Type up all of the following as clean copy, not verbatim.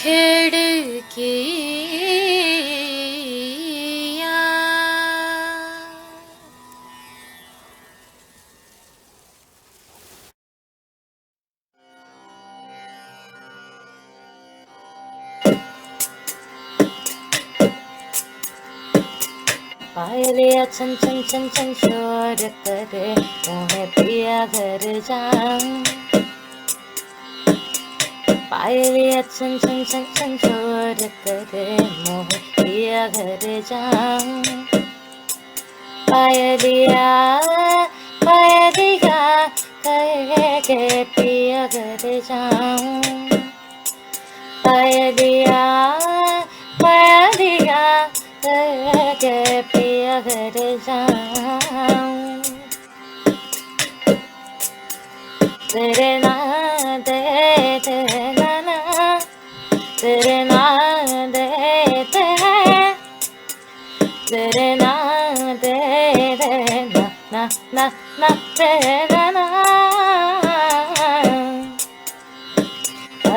खिड़कियाँ पायलिया छन छन छन छन शोर करे मोहे पिया घर जाऊं पायलिया छन छन छन छन शोर करे मोहे पिया घर जाऊं पायलिया पायलिया कहे के पिया घर जाऊं पायलिया पायलिया के पिया घर जाऊं तेरे ना दे तेरे ना तेरे ना दे तेरे ना दे ना ना ना तेरे ना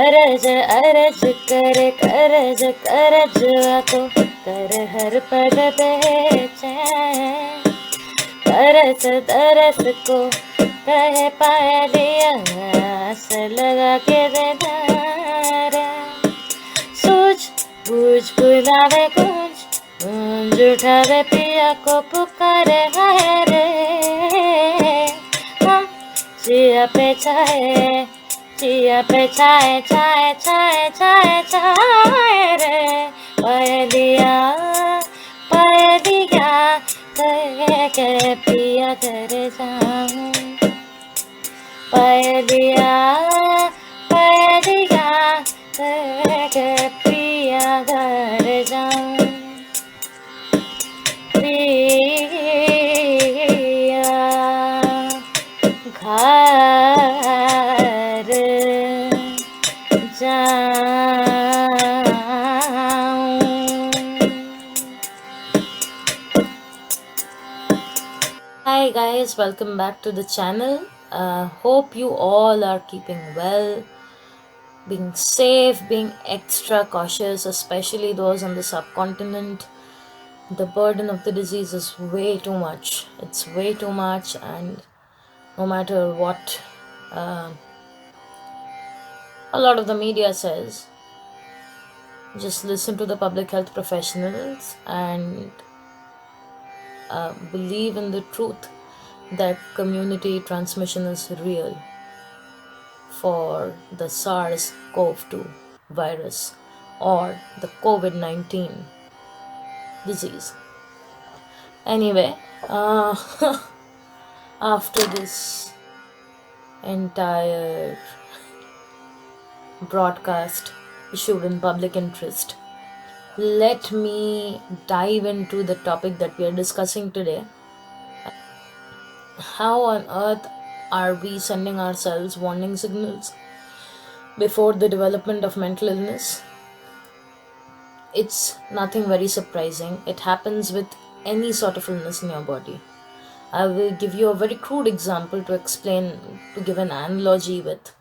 अरज अरज करे करज करज तो कर हर पद बेचैन तरस तरस को कहे पायलिया से लगा के देना सूझ बूझ बुलावे गूंज गूंज उठावे पिया को पुकारे हाय रे हम जिया पे छाए जिया पे छाए छाए छाए छाए छाए रे पायलिया पायलिया कहे के पिया घर जाऊं पायलिया पायलिया कहे के पिया घर जाऊं पिया घर जाऊं Hi guys, welcome back to the channel. Hope you all are keeping well, being safe, being extra cautious, especially those on the subcontinent. The burden of the disease is way too much. It's way too much, and no matter what a lot of the media says, just listen to the public health professionals and believe in the truth that community transmission is real for the SARS-CoV-2 virus or the COVID-19 disease. Anyway, after this entire broadcast issued in public interest, let me dive into the topic that we are discussing today. How on earth are we sending ourselves warning signals before the development of mental illness? It's nothing very surprising. It happens with any sort of illness in your body. I will give you a very crude example to explain, to give an analogy with.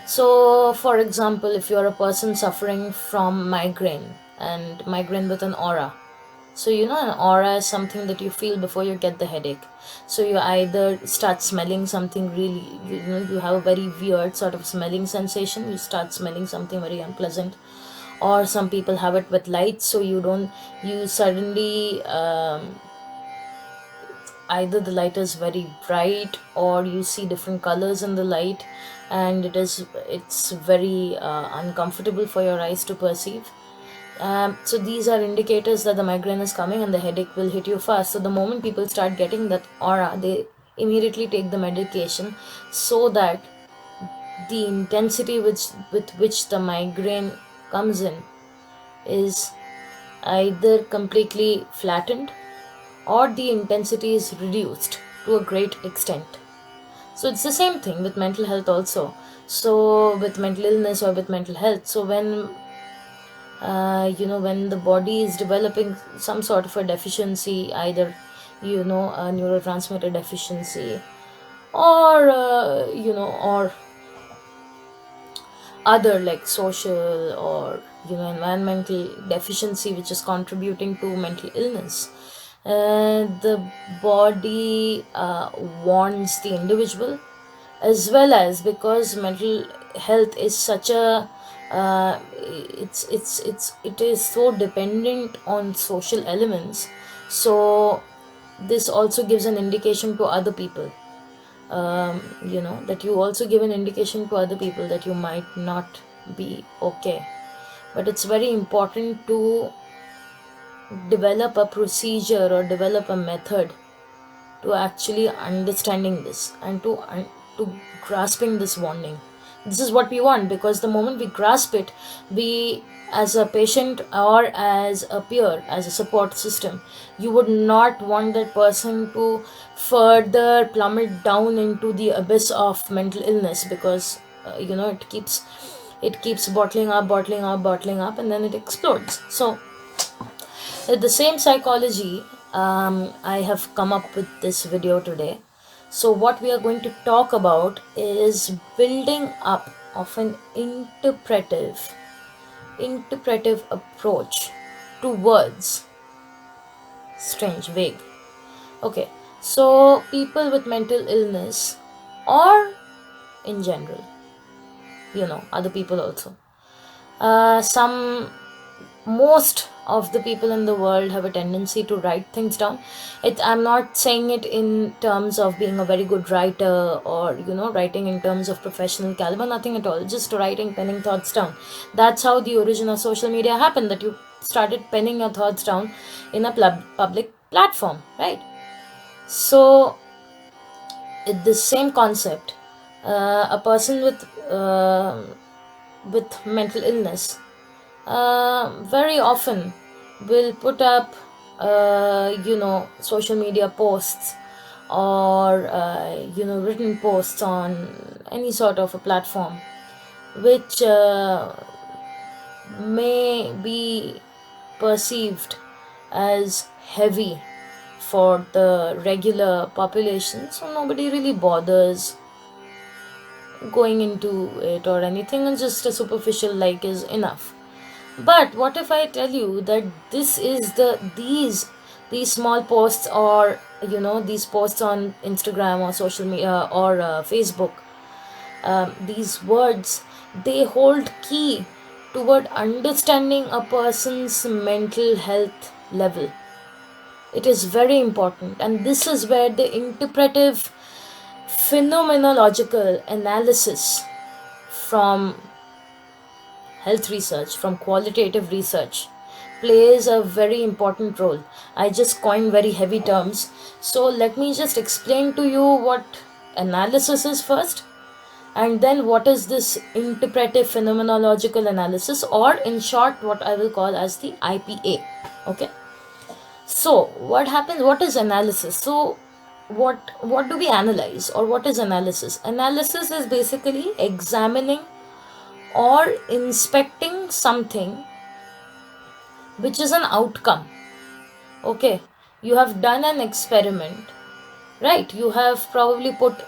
So, for example, if you're a person suffering from migraine, and migraine with an aura, so an aura is something that you feel before you get the headache. So you either start smelling something really, you have a very weird sort of smelling sensation, you start smelling something very unpleasant, or some people have it with light, so you suddenly either the light is very bright or you see different colors in the light, and it's very uncomfortable for your eyes to perceive. So these are indicators that the migraine is coming and the headache will hit you fast. So the moment people start getting that aura, they immediately take the medication so that the intensity with which the migraine comes in is either completely flattened or the intensity is reduced to a great extent. So it's the same thing with mental health also. So with mental illness or with mental health, so when when the body is developing some sort of a deficiency, either a neurotransmitter deficiency or or other like social or environmental deficiency which is contributing to mental illness. The body warns the individual, as well as because mental health is such a it is so dependent on social elements. So this also gives an indication to other people, that you also give an indication to other people that you might not be okay. But it's very important to develop a procedure or develop a method to actually understanding this and to grasping this warning. This is what we want, because the moment we grasp it, we, as a patient or as a peer, as a support system, you would not want that person to further plummet down into the abyss of mental illness, because it keeps bottling up, and then it explodes. So the same psychology, I have come up with this video today. So what we are going to talk about is building up of an interpretive approach to words. Strange, vague. Okay, so people with mental illness, or in general, other people also. Most of the people in the world have a tendency to write things down. I'm not saying it in terms of being a very good writer, or writing in terms of professional caliber, nothing at all. Just writing, penning thoughts down. That's how the origin of social media happened, that you started penning your thoughts down in a public platform, right? So the same concept, a person with mental illness very often will put up social media posts, or written posts on any sort of a platform, which may be perceived as heavy for the regular population, so nobody really bothers going into it or anything, and just a superficial like is enough. But what if I tell you that these small posts, or these posts on Instagram or social media or Facebook, these words, they hold key toward understanding a person's mental health level. It is very important, and this is where the interpretive phenomenological analysis from health research, from qualitative research, plays a very important role. I just coined very heavy terms, so let me just explain to you what analysis is first, and then what is this interpretive phenomenological analysis, or in short what I will call as the IPA. Okay, so what happens, what is analysis? So what do we analyze, or what is analysis? Analysis is basically examining or inspecting something which is an outcome. Okay, you have done an experiment, right? You have probably put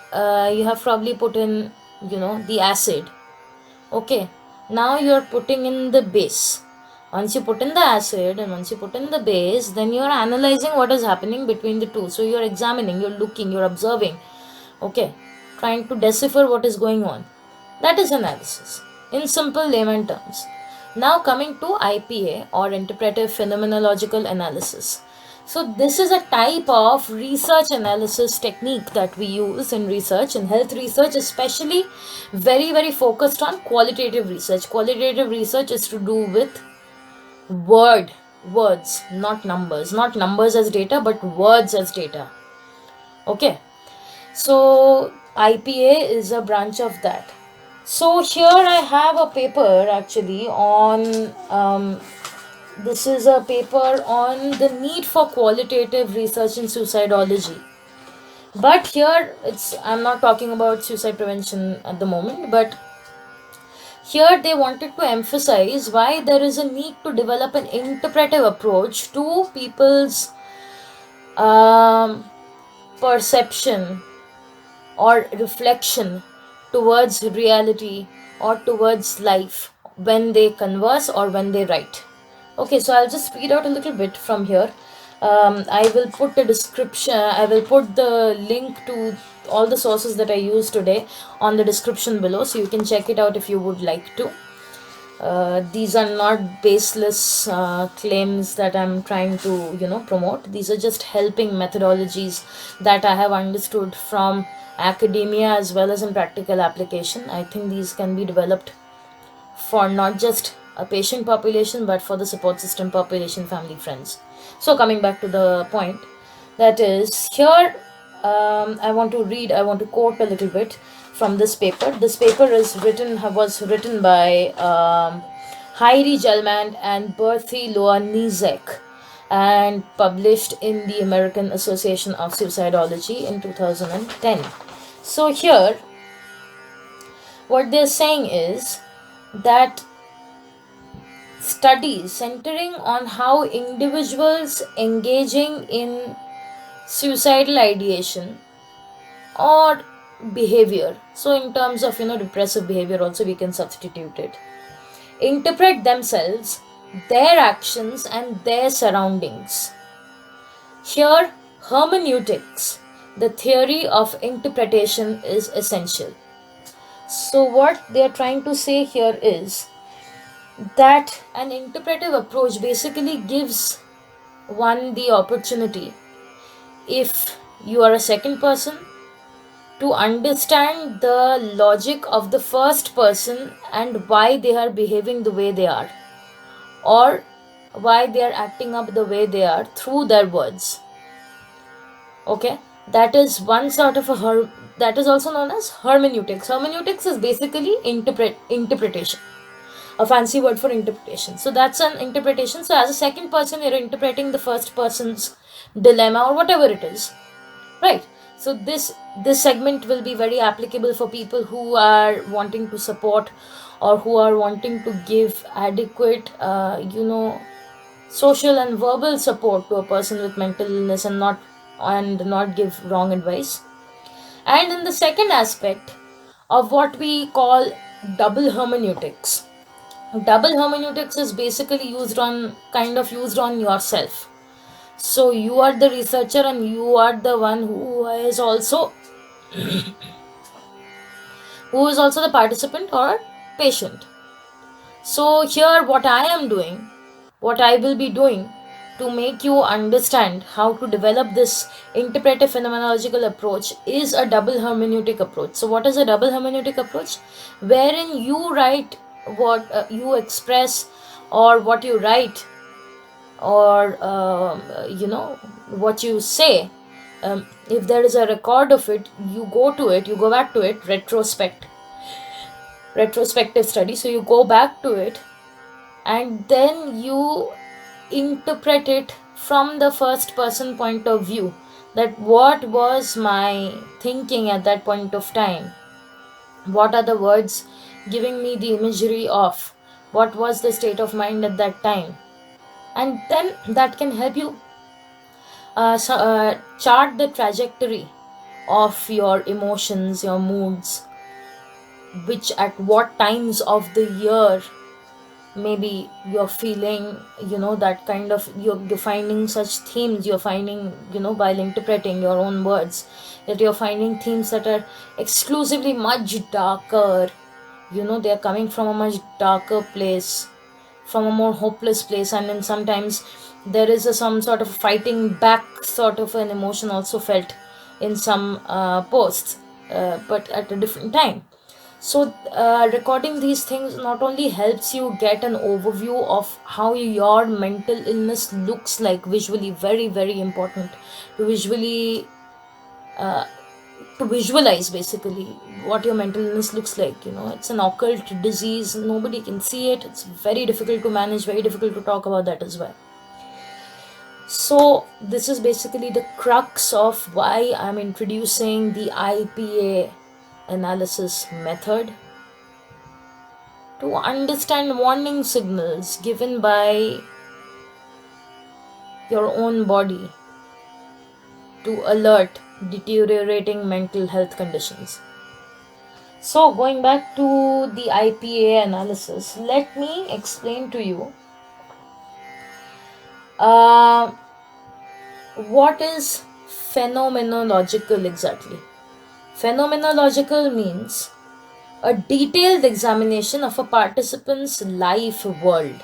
in the acid. Okay, now you are putting in the base. Once you put in the acid and once you put in the base, then you are analyzing what is happening between the two. So you are examining, you're looking, you're observing, okay, trying to decipher what is going on. That is analysis in simple layman terms. Now coming to IPA, or interpretive phenomenological analysis. So this is a type of research analysis technique that we use in research, in health research especially, very very focused on qualitative research. Qualitative research is to do with words, not numbers as data, but words as data. Okay, so IPA is a branch of that. So here I have a paper actually on this is a paper on the need for qualitative research in suicidology. But here I'm not talking about suicide prevention at the moment, but here they wanted to emphasize why there is a need to develop an interpretive approach to people's perception or reflection towards reality or towards life when they converse or when they write. Okay, so I'll just speed out a little bit from here. I will put the description, I will put the link to all the sources that I used today on the description below, so you can check it out if you would like to. These are not baseless claims that I'm trying to, promote. These are just helping methodologies that I have understood from academia as well as in practical application. I think these can be developed for not just a patient population but for the support system population, family, friends. So coming back to the point, that is here, I want to quote a little bit from this paper. This paper was written by Heidi Gelman and Berthy Loanizek and published in the American Association of Suicidology in 2010. So here what they're saying is that studies centering on how individuals engaging in suicidal ideation or behavior, so in terms of depressive behavior also we can substitute it, interpret themselves, their actions and their surroundings. Here hermeneutics, the theory of interpretation, is essential. So what they are trying to say here is that an interpretive approach basically gives one the opportunity, if you are a second person, to understand the logic of the first person and why they are behaving the way they are, or why they are acting up the way they are through their words. Okay, that is one sort of that is also known as hermeneutics. Hermeneutics is basically interpretation, a fancy word for interpretation. So that's an interpretation. So as a second person, you're interpreting the first person's dilemma or whatever it is, right? So this segment will be very applicable for people who are wanting to support or who are wanting to give adequate social and verbal support to a person with mental illness and not give wrong advice. And in the second aspect of what we call double hermeneutics, double hermeneutics is basically used on yourself. So you are the researcher and you are the one who is also the participant or patient. So here what I will be doing to make you understand how to develop this interpretive phenomenological approach is a double hermeneutic approach. So what is a double hermeneutic approach? Wherein you write what you express, or what you write, or what you say. If there is a record of it, you go back to it, retrospective study. So you go back to it and then you interpret it from the first person point of view, that what was my thinking at that point of time, what are the words giving me the imagery of, what was the state of mind at that time. And then that can help you chart the trajectory of your emotions, your moods, which at what times of the year maybe you're feeling that kind of, you're finding such themes, you're finding while interpreting your own words, that you're finding themes that are exclusively much darker. They're coming from a much darker place, from a more hopeless place, and then sometimes there is some sort of fighting back sort of an emotion also felt in some posts, but at a different time. So recording these things not only helps you get an overview of how your mental illness looks like visually, very very important to visualize basically what your mental illness looks like. It's an occult disease, nobody can see it, it's very difficult to manage, very difficult to talk about that as well. So this is basically the crux of why I'm introducing the IPA analysis method, to understand warning signals given by your own body to alert deteriorating mental health conditions. So, going back to the IPA analysis, let me explain to you uh, what is phenomenological exactly. Phenomenological means a detailed examination of a participant's life world.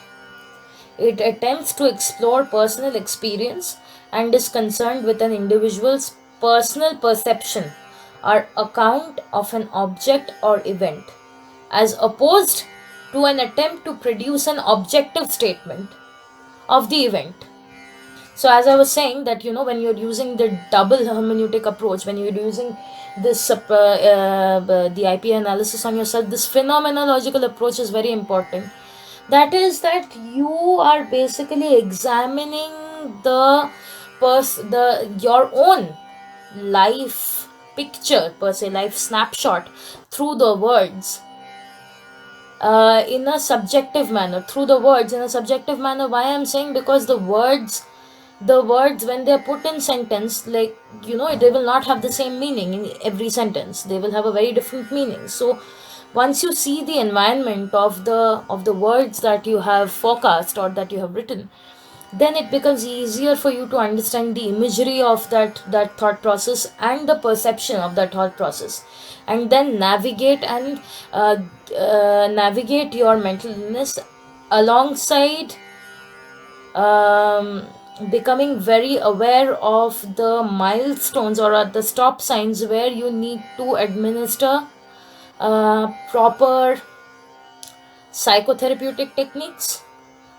It attempts to explore personal experience and is concerned with an individual's personal perception or account of an object or event, as opposed to an attempt to produce an objective statement of the event. So, as I was saying, that when you're using the double hermeneutic approach, when you're using this the IP analysis on yourself, this phenomenological approach is very important. That is that you are basically examining the your own life picture, per se, life snapshot, through the words, in a subjective manner, through the words in a subjective manner. Why I'm saying, because the words when they're put in sentence, like, they will not have the same meaning in every sentence. They will have a very different meaning. So once you see the environment of the words that you have forecast or that you have written, then it becomes easier for you to understand the imagery of that thought process and the perception of that thought process, and then uh, navigate your mental illness alongside um, becoming very aware of the milestones or at the stop signs where you need to administer proper psychotherapeutic techniques,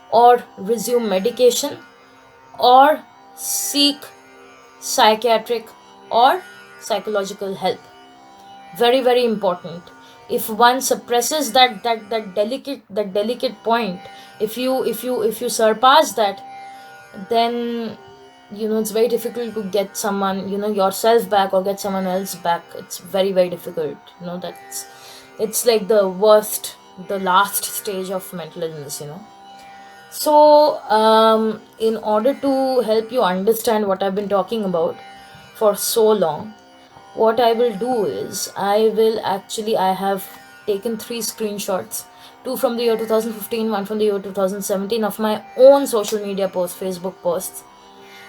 or resume medication, or seek psychiatric or psychological help. Very, very important. If one suppresses that delicate point, if you surpass that, then it's very difficult to get someone, yourself back, or get someone else back. It's very, very difficult. That's it's like the worst, the last stage of mental illness. So, in order to help you understand what I've been talking about for so long, what I will do is, I have taken three screenshots, two from the year 2015, one from the year 2017, of my own social media posts, Facebook posts,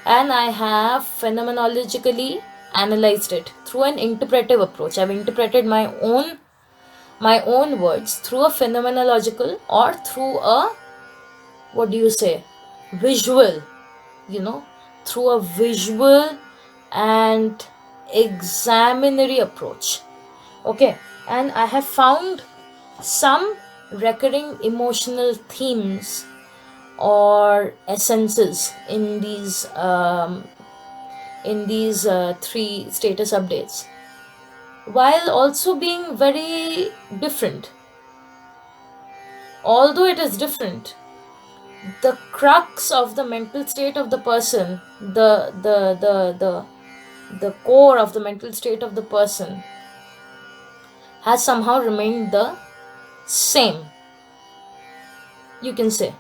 and I have phenomenologically analyzed it through an interpretive approach. I've interpreted my own words through a phenomenological, or through a, what do you say, visual, you know through a visual and examinatory approach. Okay. And I have found some recurring emotional themes or essences in these three status updates, while also being very different. Although it is different, the crux of the mental state of the person, the core of the mental state of the person, has somehow remained the same, you can say,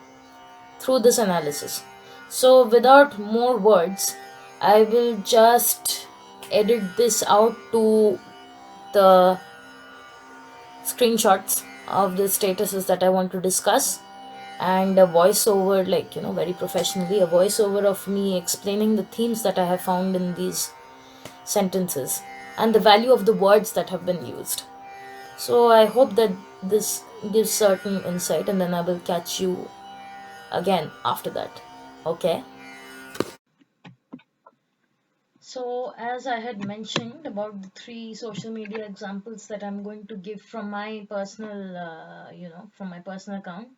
through this analysis. So, without more words, I will just edit this out to the screenshots of the statuses that I want to discuss, and a voiceover, like, very professionally, a voiceover of me explaining the themes that I have found in these sentences and the value of the words that have been used. So I hope that this gives certain insight, and then I will catch you again after that. Okay. So, as I had mentioned about the three social media examples that I'm going to give from my personal, from my personal account,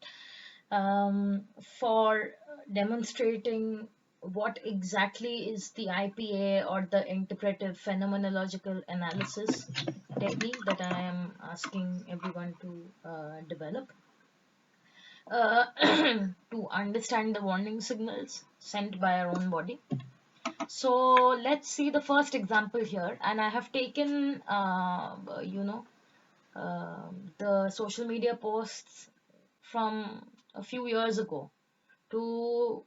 for demonstrating what exactly is the IPA, or the interpretive phenomenological analysis technique that I am asking everyone to develop, uh, to understand the warning signals sent by our own body. So let's see the first example here, and I have taken, the social media posts from a few years ago, to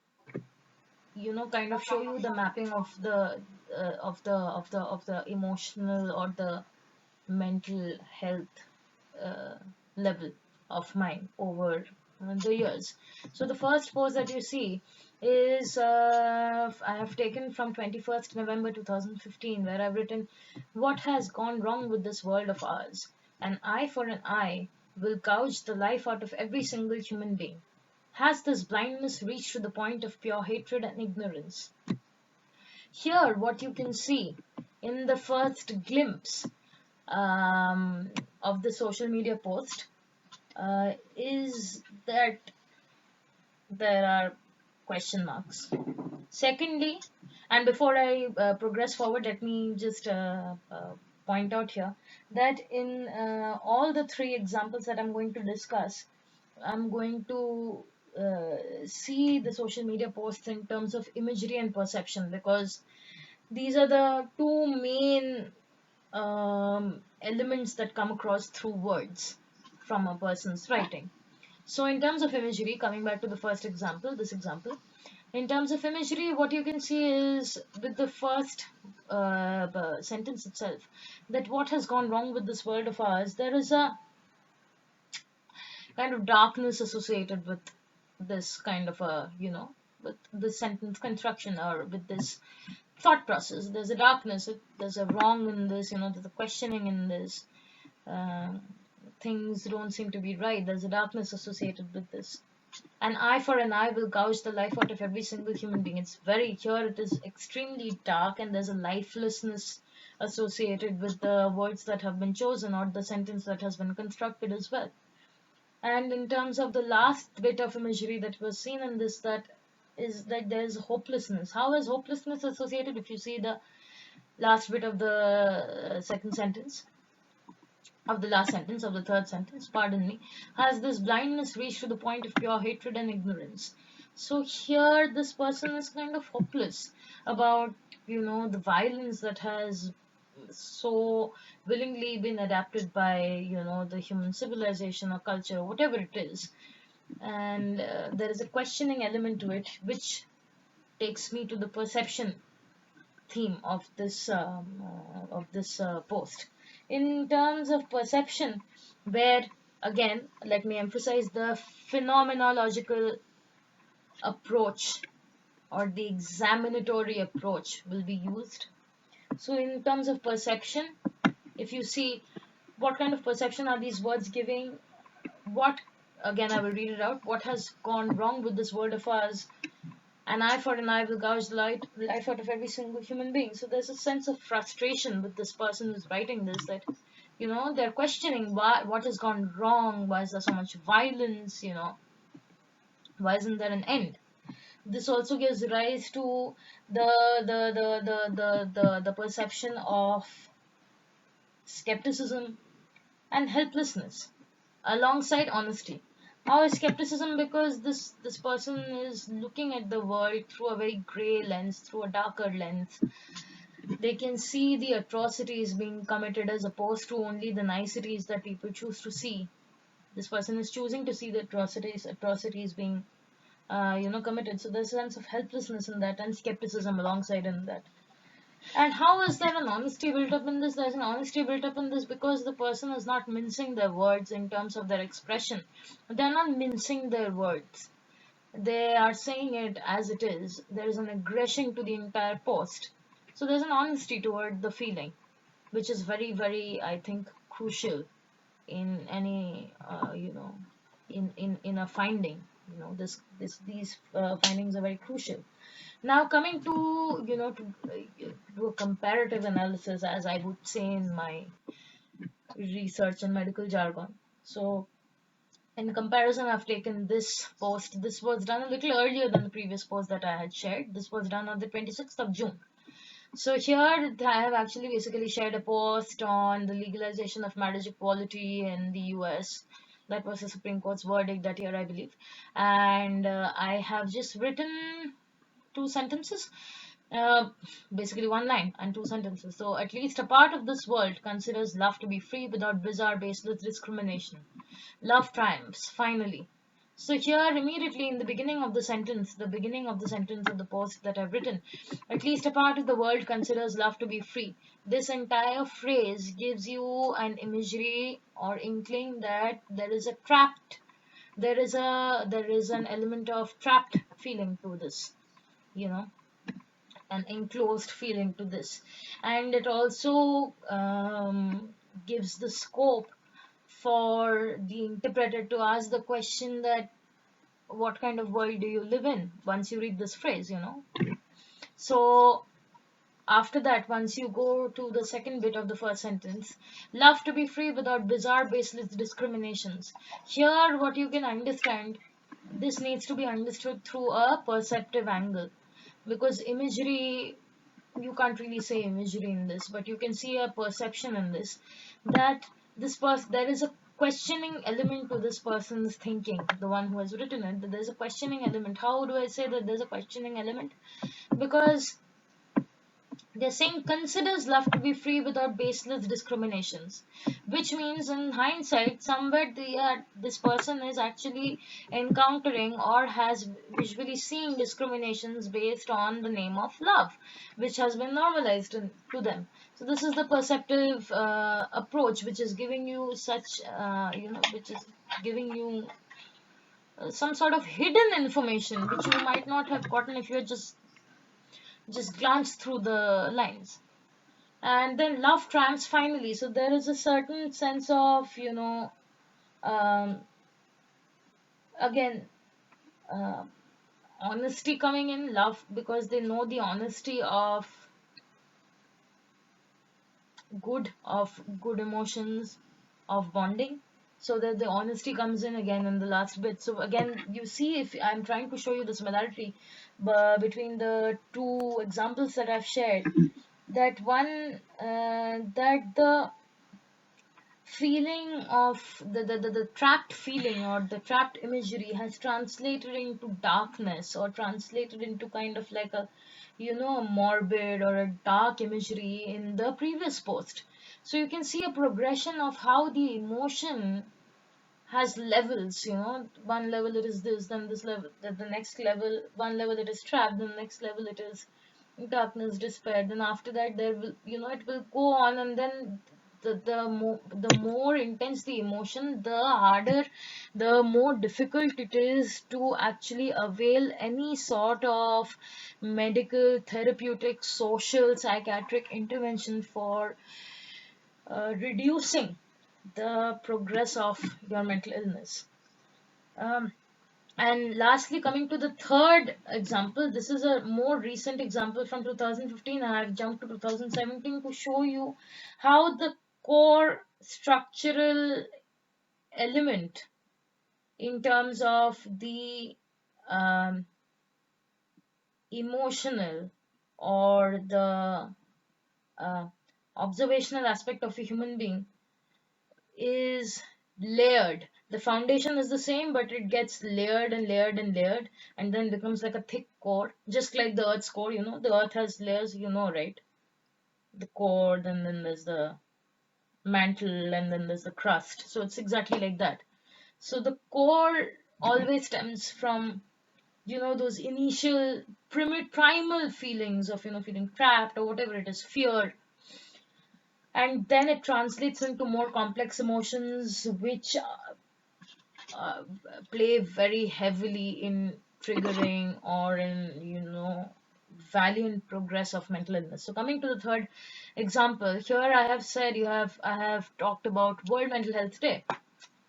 kind of show you the mapping of the emotional or the mental health uh, level of mine over the years. So the first post that you see is I have taken from 21st November 2015, where I've written, "What has gone wrong with this world of ours? An eye for an eye will gouge the life out of every single human being. Has this blindness reached to the point of pure hatred and ignorance?" Here, what you can see in the first glimpse of the social media post is that there are question marks. Secondly, and before I progress forward, let me just point out here that in all the three examples that I'm going to discuss, I'm going to see the social media posts in terms of imagery and perception, because these are the two main elements that come across through words from a person's writing. So, in terms of imagery, coming back to the first example, this example, in terms of imagery, what you can see is with the first sentence itself, that what has gone wrong with this world of ours, there is a kind of darkness associated with this kind of a, with this sentence construction, or with this thought process. There's a darkness, there's a wrong in this, there's a questioning in this. Uh, Things don't seem to be right. There's a darkness associated with this. An eye for an eye will gouge the life out of every single human being. It's very here, it is extremely dark, and there's a lifelessness associated with the words that have been chosen, or the sentence that has been constructed as well. And in terms of the last bit of imagery that was seen in this, that is that there's hopelessness. How is hopelessness associated? If you see the last bit of the second sentence, of the last sentence, of the third sentence, pardon me, has this blindness reached to the point of pure hatred and ignorance? So here, this person is kind of hopeless about, the violence that has so willingly been adapted by, the human civilization or culture, or whatever it is. And there is a questioning element to it, which takes me to the perception theme of this post. In terms of perception, where again, let me emphasize, the phenomenological approach or the examinatory approach will be used. So, in terms of perception, if you see what kind of perception are these words giving, what, again, I will read it out. What has gone wrong with this world of ours? An eye for an eye will gouge the life out of every single human being. So there's a sense of frustration with this person who's writing this, that, they're questioning what has gone wrong, why is there so much violence, why isn't there an end? This also gives rise to the perception of skepticism and helplessness alongside honesty. How is skepticism? Because this person is looking at the world through a very gray lens, through a darker lens. They can see the atrocities being committed as opposed to only the niceties that people choose to see. This person is choosing to see the atrocities being committed. So there's a sense of helplessness in that, and skepticism alongside in that. And how is there an honesty built up in this? There's an honesty built up in this because the person is not mincing their words in terms of their expression. They're not mincing their words. They are saying it as it is. There is an aggression to the entire post. So there's an honesty toward the feeling, which is very, very, I think, crucial in any, in a finding. These findings are very crucial. Now, coming to, do a comparative analysis, as I would say in my research and medical jargon. So, in comparison, I've taken this post. This was done a little earlier than the previous post that I had shared. This was done on the 26th of June. So here I have actually basically shared a post on the legalization of marriage equality in the US. That was the Supreme Court's verdict that year, I believe. And I have just written two sentences, uh, basically one line and two sentences. So, at least a part of this world considers love to be free without bizarre baseless discrimination. Love triumphs, finally. So here, immediately in the beginning of the sentence, of the post that I've written, at least a part of the world considers love to be free. This entire phrase gives you an imagery or inkling that there is an element of trapped feeling to this, you know, an enclosed feeling to this. And it also gives the scope for the interpreter to ask the question that what kind of world do you live in once you read this phrase, you know. So after that, once you go to the second bit of the first sentence, love to be free without bizarre baseless discriminations. Here what you can understand, this needs to be understood through a perceptive angle, because imagery, you can't really say imagery in this, but you can see a perception in this, that there is a questioning element to this person's thinking, the one who has written it, that there's a questioning element. How do I say that there's a questioning element? Because they're saying considers love to be free without baseless discriminations, which means in hindsight, somewhere this person is actually encountering or has visually seen discriminations based on the name of love, which has been normalized to them. So this is the perceptive approach, which is giving you which is giving you some sort of hidden information, which you might not have gotten if you had just glanced through the lines. And then love triumphs finally, so there is a certain sense of, um, again, uh, honesty coming in love, because they know the honesty of good emotions, of bonding, so that the honesty comes in again in the last bit. So again, you see, if I'm trying to show you the similarity between the two examples that I've shared, that the feeling of the trapped feeling or the trapped imagery has translated into darkness, or translated into kind of like a, a morbid or a dark imagery in the previous post. So you can see a progression of how the emotion has levels, one level it is this, then this level, the next level, one level it is trapped, then the next level it is darkness, despair, then after that there will, it will go on, and then the more intense the emotion, the harder, the more difficult it is to actually avail any sort of medical, therapeutic, social, psychiatric intervention for reducing the progress of your mental illness. Um, and lastly, coming to the third example, this is a more recent example from 2015, and I've jumped to 2017 to show you how the core structural element in terms of the um, emotional or the uh, observational aspect of a human being is layered. The foundation is the same, but it gets layered and layered and layered, and then becomes like a thick core, just like the Earth's core. The Earth has layers, right? The core, and then there's the mantle, and then there's the crust. So it's exactly like that. So the core always stems from, those initial primal feelings of, feeling trapped or whatever it is, fear, and then it translates into more complex emotions, which uh, play very heavily in triggering or in, valiant progress of mental illness. So coming to the third example, here I have talked about World Mental Health Day.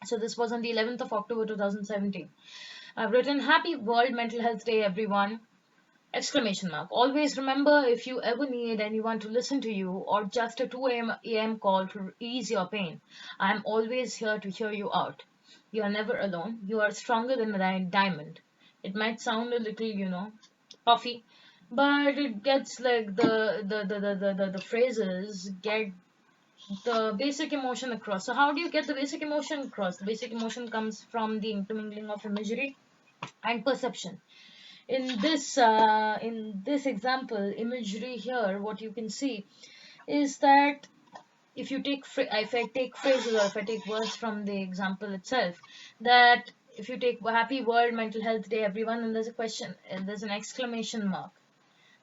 So this was on the 11th of October 2017. I've written, happy World Mental Health Day, everyone! Exclamation mark. Always remember, if you ever need anyone to listen to you, or just a 2 a.m. call to ease your pain, I'm always here to hear you out. You are never alone. You are stronger than a diamond. It might sound a little, puffy, but it gets like the phrases get the basic emotion across. So how do you get the basic emotion across? The basic emotion comes from the intermingling of imagery and perception. In this example, imagery here, what you can see is that if I take phrases, or if I take words from the example itself, that if you take Happy World Mental Health Day, everyone, and there's a question, and there's an exclamation mark.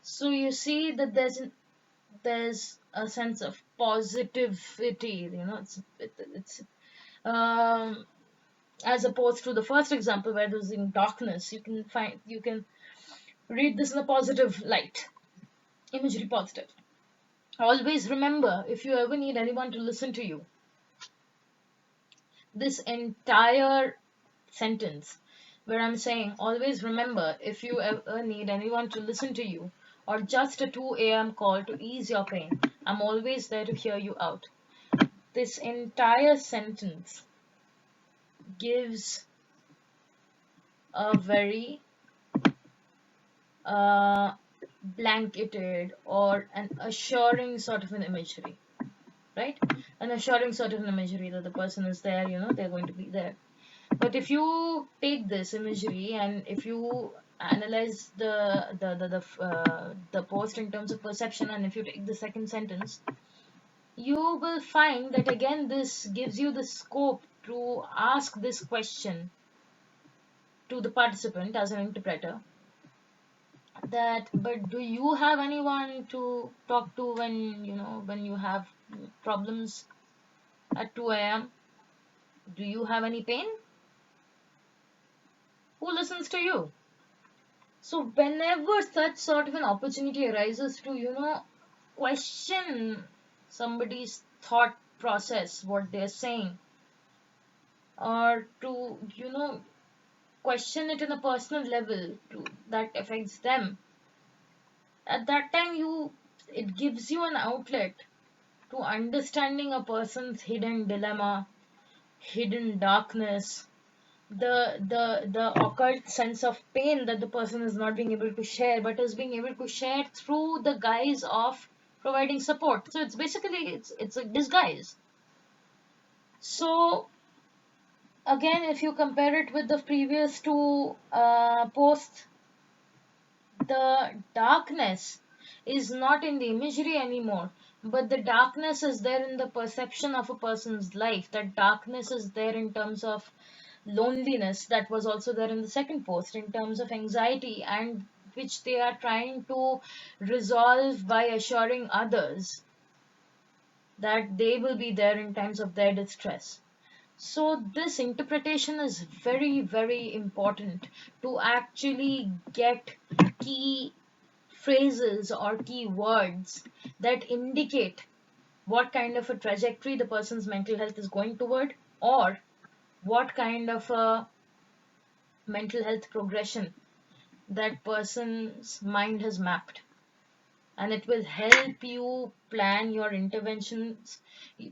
So you see that there's a sense of positivity. It's um, as opposed to the first example where there's in darkness. You can read this in a positive light, imagery positive. Always remember, if you ever need anyone to listen to you, this entire sentence where I'm saying, always remember, if you ever need anyone to listen to you, or just a 2 a.m. call to ease your pain, I'm always there to hear you out. This entire sentence gives a very uh, blanketed or an assuring sort of an imagery, right? An assuring sort of an imagery that the person is there, they're going to be there. But if you take this imagery and if you analyze the post in terms of perception, and if you take the second sentence, you will find that again this gives you the scope to ask this question to the participant as an interpreter, that but do you have anyone to talk to when you have problems at 2 a.m.? Do you have any pain? Who listens to you? So whenever such sort of an opportunity arises to, question somebody's thought process, what they're saying, or to, question it in a personal level that affects them, at that time it gives you an outlet to understanding a person's hidden dilemma, hidden darkness, the occult sense of pain that the person is not being able to share, but is being able to share through the guise of providing support. So it's basically it's a disguise. So again, if you compare it with the previous two posts, the darkness is not in the imagery anymore, but the darkness is there in the perception of a person's life. That darkness is there in terms of loneliness, that was also there in the second post, in terms of anxiety, and which they are trying to resolve by assuring others that they will be there in times of their distress. So this interpretation is very, very important to actually get key phrases or key words that indicate what kind of a trajectory the person's mental health is going toward, or what kind of a mental health progression that person's mind has mapped. And it will help you plan your interventions,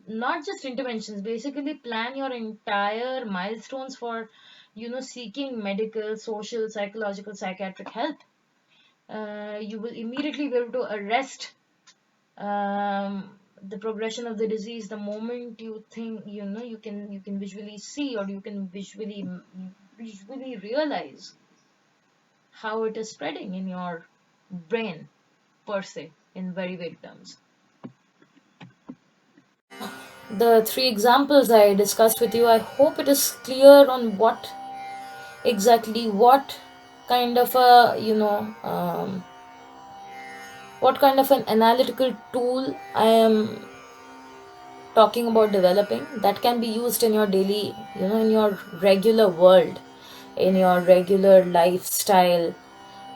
not just interventions, basically plan your entire milestones for seeking medical, social, psychological, psychiatric help. You will immediately be able to arrest the progression of the disease the moment you think you can visually see, or you can visually realize how it is spreading in your brain per se, in very vague terms. The three examples I discussed with you, I hope it is clear on what kind of a what kind of an analytical tool I am talking about developing that can be used in your daily, in your regular world, in your regular lifestyle.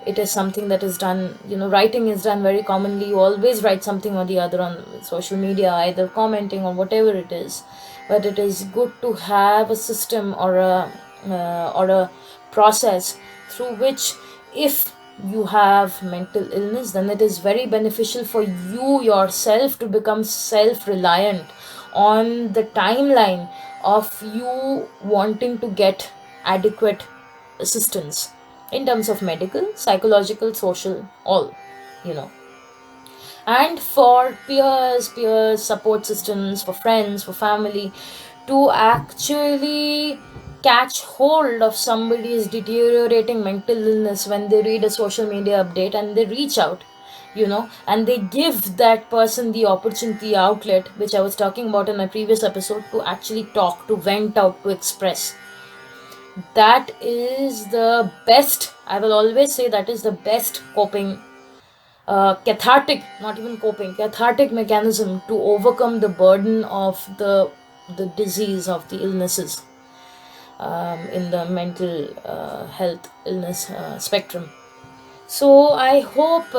It is something that is done, writing is done very commonly. You always write something or the other on social media, either commenting or whatever it is. But it is good to have a system or a process through which, if you have mental illness, then it is very beneficial for you yourself to become self reliant on the timeline of you wanting to get adequate assistance in terms of medical, psychological, social, all, you know. And for peers, support systems, for friends, for family, to actually catch hold of somebody's deteriorating mental illness when they read a social media update and they reach out, and they give that person the opportunity, outlet, which I was talking about in my previous episode, to actually talk, to vent out, to express. that is the best, I will always say, that is the best coping, cathartic, not even coping, cathartic mechanism to overcome the burden of the disease, of the illnesses, in the mental health illness spectrum. So I hope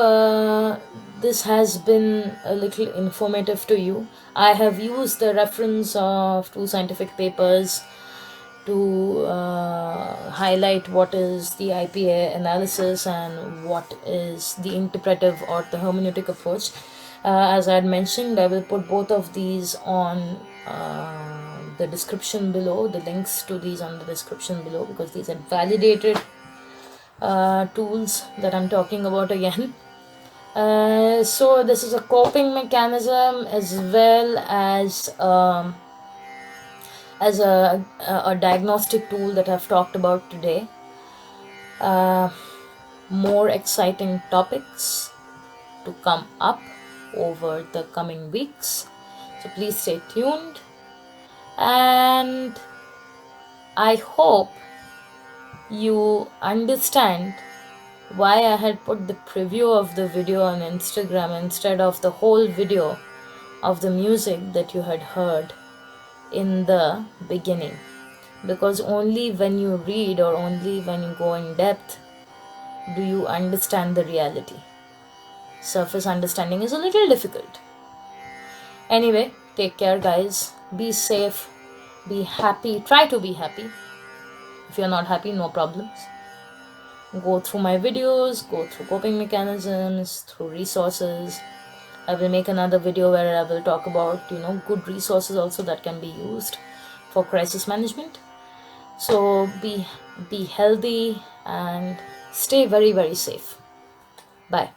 this has been a little informative to you. I have used the reference of two scientific papers to highlight what is the IPA analysis and what is the interpretive or the hermeneutic approach. As I had mentioned, I will put both of these on the description below, the links to these on the description below, because these are validated tools that I'm talking about again. So this is a coping mechanism as well as a diagnostic tool that I've talked about today. More exciting topics to come up over the coming weeks, so please stay tuned, and I hope you understand why I had put the preview of the video on Instagram instead of the whole video of the music that you had heard in the beginning. Because only when you read or only when you go in depth do you understand the reality. Surface understanding is a little difficult. Anyway, take care, guys. Be safe. Be happy. Try to be happy. If you're not happy, no problems. Go through my videos, go through coping mechanisms, through resources. I will make another video where I will talk about, good resources also that can be used for crisis management. So be healthy and stay very, very safe. Bye.